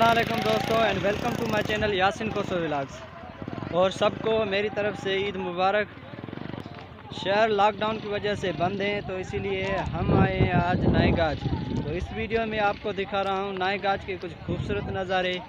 अस्सलाम वालेकुम दोस्तों and welcome to my channel यासीनखोसोव्लॉग्स। और सबको मेरी तरफ से ईद मुबारक। शहर लॉकडाउन की वजह से बंद हैं तो इसीलिए हम आए हैं आज नायगाज। तो इस वीडियो में आपको दिखा रहा हूँ नायगाज के कुछ खूबसूरत नज़ारे।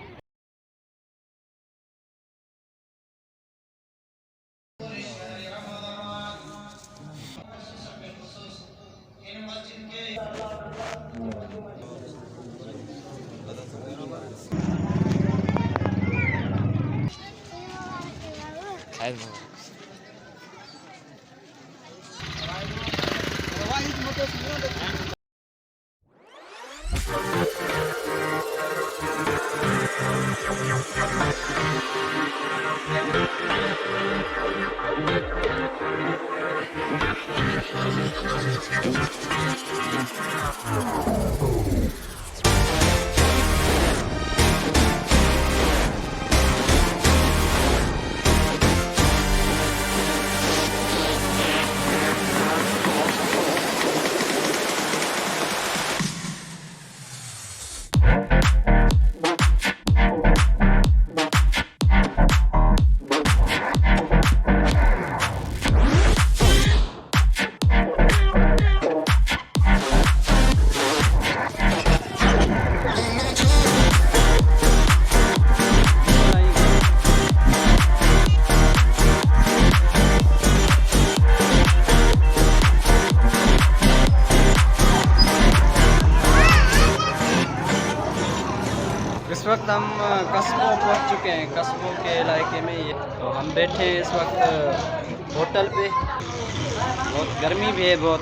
इस वक्त हम कस्बों पहुंच चुके हैं, कस्बों के इलाके में ये। तो हम बैठे हैं इस वक्त होटल पे। बहुत गर्मी भी है बहुत।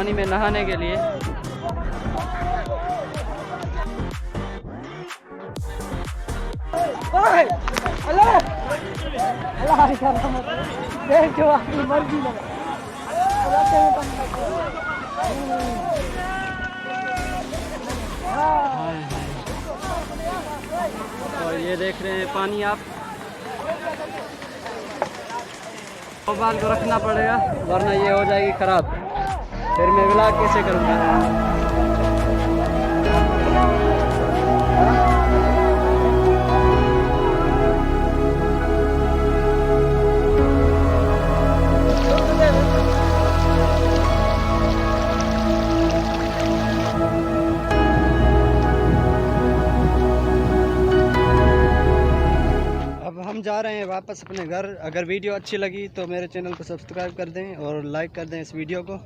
पानी में नहाने के लिए। और ये देख रहे हैं पानी आप, मोबाइल को रखना पड़ेगा वरना ये हो जाएगी ख़राब, फिर मैं व्लॉग कैसे करूँगा। हम जा रहे हैं वापस अपने घर। अगर वीडियो अच्छी लगी तो मेरे चैनल को सब्सक्राइब कर दें और लाइक कर दें इस वीडियो को।